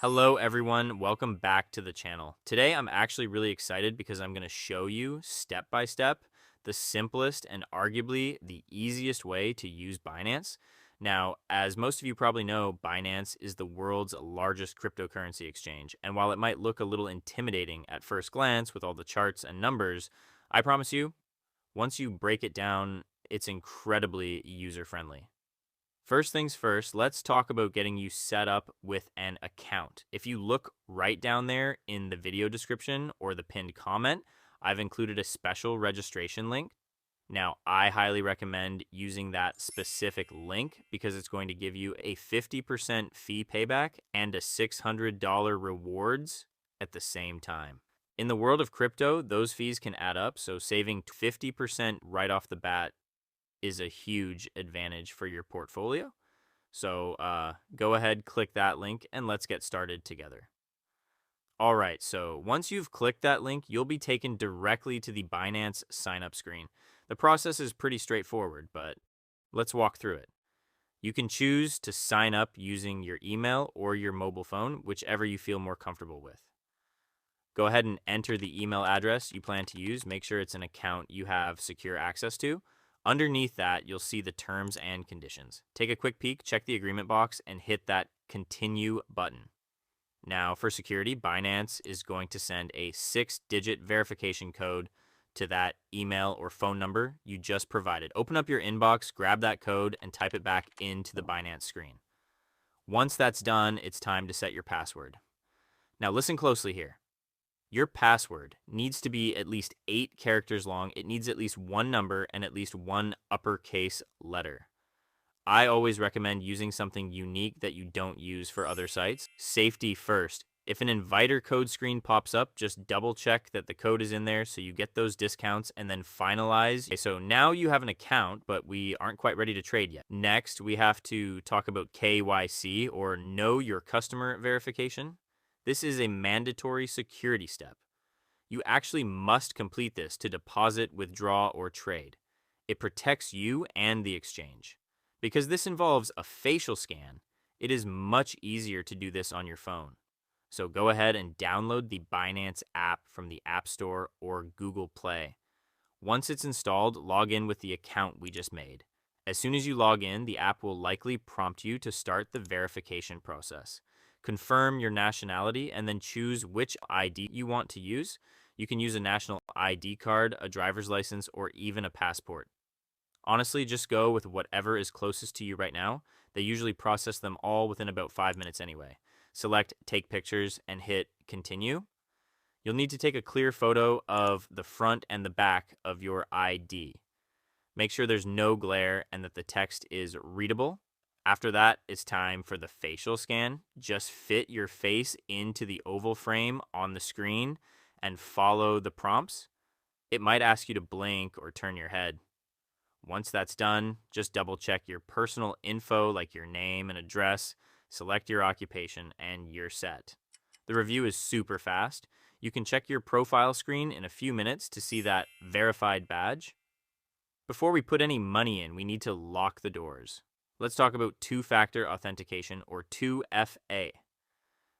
Hello everyone, welcome back to the channel. Today I'm actually really excited because I'm going to show you step by step the simplest and arguably the easiest way to use Binance. Now, as most of you probably know, Binance is the world's largest cryptocurrency exchange, and while it might look a little intimidating at first glance with all the charts and numbers, I promise you, once you break it down, it's incredibly user friendly. First things first, let's talk about getting you set up with an account. If you look right down there in the video description or the pinned comment, I've included a special registration link. Now, I highly recommend using that specific link because it's going to give you a 50% fee payback and a $600 rewards at the same time. In the world of crypto, those fees can add up, so saving 50% right off the bat is a huge advantage for your portfolio. So go ahead, click that link, and let's get started together. All right, so once you've clicked that link, you'll be taken directly to the Binance sign-up screen. The process is pretty straightforward, but let's walk through it. You can choose to sign up using your email or your mobile phone, whichever you feel more comfortable with. Go ahead and enter the email address you plan to use. Make sure it's an account you have secure access to. Underneath that, you'll see the terms and conditions. Take a quick peek, check the agreement box, and hit that continue button. Now, for security, Binance is going to send a 6-digit verification code to that email or phone number you just provided. Open up your inbox, grab that code, and type it back into the Binance screen. Once that's done, it's time to set your password. Now, listen closely here. Your password needs to be at least 8 characters long. It needs at least one number and at least one uppercase letter. I always recommend using something unique that you don't use for other sites. Safety first. If an inviter code screen pops up, just double check that the code is in there so you get those discounts and then finalize. Okay, so now you have an account, but we aren't quite ready to trade yet. Next, we have to talk about KYC or Know Your Customer verification. This is a mandatory security step. You actually must complete this to deposit, withdraw, or trade. It protects you and the exchange. Because this involves a facial scan, it is much easier to do this on your phone. So go ahead and download the Binance app from the App Store or Google Play. Once it's installed, log in with the account we just made. As soon as you log in, the app will likely prompt you to start the verification process. Confirm your nationality and then choose which ID you want to use. You can use a national ID card, a driver's license, or even a passport. Honestly, just go with whatever is closest to you right now. They usually process them all within about 5 minutes anyway. Select Take Pictures and hit Continue. You'll need to take a clear photo of the front and the back of your ID. Make sure there's no glare and that the text is readable. After that, it's time for the facial scan. Just fit your face into the oval frame on the screen and follow the prompts. It might ask you to blink or turn your head. Once that's done, just double check your personal info like your name and address, select your occupation, and you're set. The review is super fast. You can check your profile screen in a few minutes to see that verified badge. Before we put any money in, we need to lock the doors. Let's talk about two-factor authentication, or 2FA.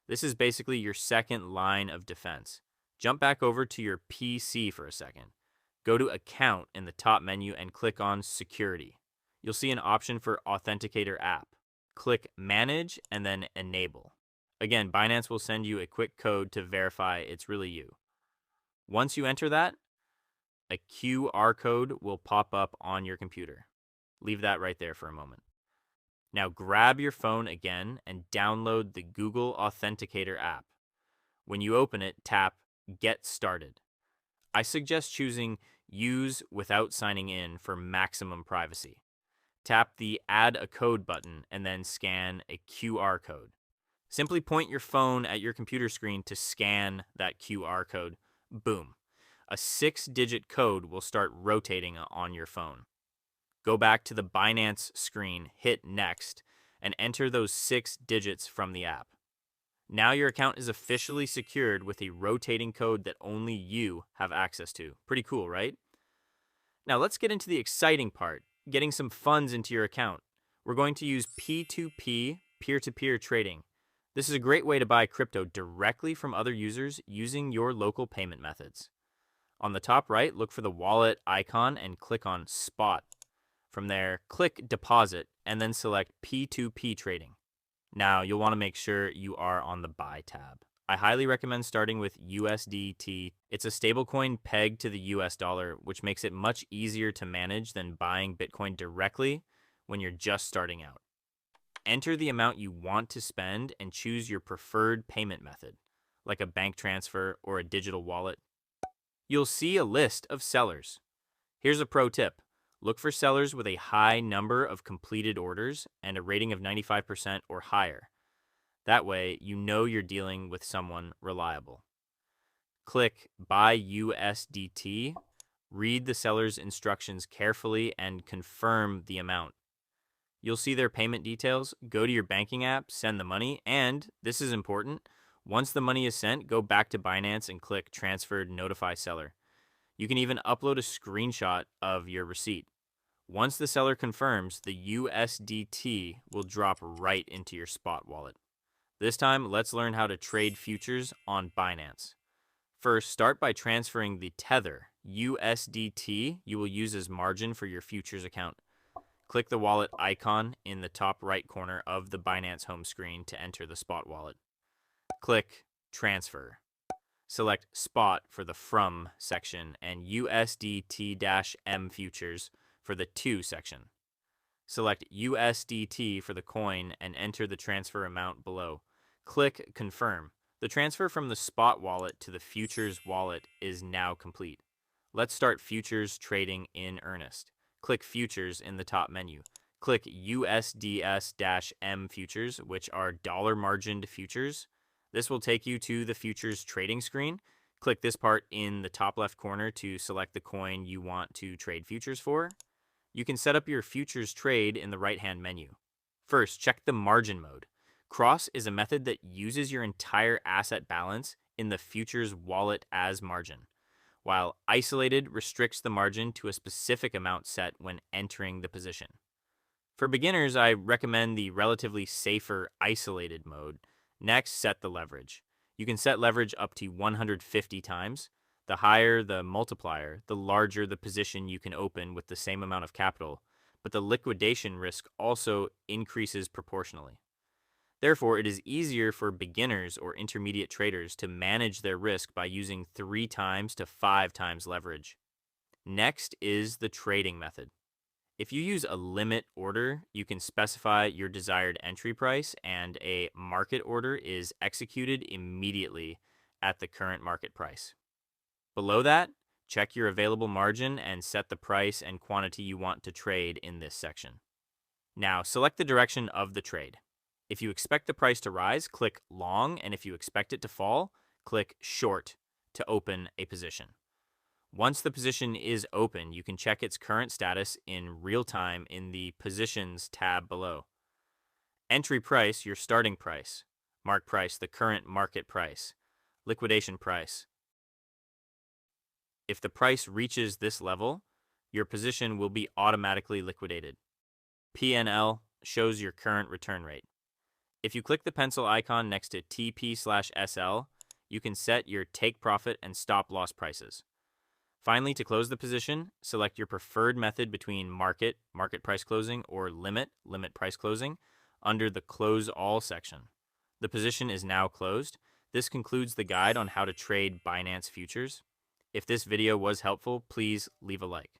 This is basically your second line of defense. Jump back over to your PC for a second. Go to Account in the top menu and click on Security. You'll see an option for Authenticator app. Click Manage and then Enable. Again, Binance will send you a quick code to verify it's really you. Once you enter that, a QR code will pop up on your computer. Leave that right there for a moment. Now grab your phone again and download the Google Authenticator app. When you open it, tap Get Started. I suggest choosing Use without signing in for maximum privacy. Tap the Add a Code button and then scan a QR code. Simply point your phone at your computer screen to scan that QR code. Boom. A 6-digit code will start rotating on your phone. Go back to the Binance screen, hit Next, and enter those 6 digits from the app. Now your account is officially secured with a rotating code that only you have access to. Pretty cool, right? Now let's get into the exciting part, getting some funds into your account. We're going to use P2P, peer-to-peer trading. This is a great way to buy crypto directly from other users using your local payment methods. On the top right, look for the wallet icon and click on Spot. From there, click Deposit and then select P2P trading. Now, you'll want to make sure you are on the Buy tab. I highly recommend starting with USDT. It's a stablecoin pegged to the US dollar, which makes it much easier to manage than buying Bitcoin directly when you're just starting out. Enter the amount you want to spend and choose your preferred payment method, like a bank transfer or a digital wallet. You'll see a list of sellers. Here's a pro tip. Look for sellers with a high number of completed orders and a rating of 95% or higher. That way, you know you're dealing with someone reliable. Click Buy USDT, read the seller's instructions carefully, and confirm the amount. You'll see their payment details, go to your banking app, send the money, and, this is important, once the money is sent, go back to Binance and click Transferred Notify Seller. You can even upload a screenshot of your receipt. Once the seller confirms, the USDT will drop right into your spot wallet. This time, let's learn how to trade futures on Binance. First, start by transferring the Tether USDT you will use as margin for your futures account. Click the wallet icon in the top right corner of the Binance home screen to enter the spot wallet. Click Transfer. Select Spot for the From section and USDT-M Futures for the To section. Select USDT for the coin and enter the transfer amount below. Click Confirm. The transfer from the spot wallet to the futures wallet is now complete. Let's start futures trading in earnest. Click Futures in the top menu. Click USDS-M Futures, which are dollar-margined futures. This will take you to the futures trading screen. Click this part in the top left corner to select the coin you want to trade futures for. You can set up your futures trade in the right-hand menu. First, check the margin mode. Cross is a method that uses your entire asset balance in the futures wallet as margin, while isolated restricts the margin to a specific amount set when entering the position. For beginners, I recommend the relatively safer isolated mode. Next, set the leverage. You can set leverage up to 150 times. The higher the multiplier, the larger the position you can open with the same amount of capital, but the liquidation risk also increases proportionally. Therefore, it is easier for beginners or intermediate traders to manage their risk by using 3 times to 5 times leverage. Next is the trading method. If you use a limit order, you can specify your desired entry price, and a market order is executed immediately at the current market price. Below that, check your available margin and set the price and quantity you want to trade in this section. Now, select the direction of the trade. If you expect the price to rise, click Long, and if you expect it to fall, click Short to open a position. Once the position is open, you can check its current status in real time in the Positions tab below. Entry price, your starting price. Mark price, the current market price. Liquidation price. If the price reaches this level, your position will be automatically liquidated. P&L shows your current return rate. If you click the pencil icon next to TP/SL, you can set your take profit and stop loss prices. Finally, to close the position, select your preferred method between market price closing, or limit price closing, under the Close All section. The position is now closed. This concludes the guide on how to trade Binance futures. If this video was helpful, please leave a like.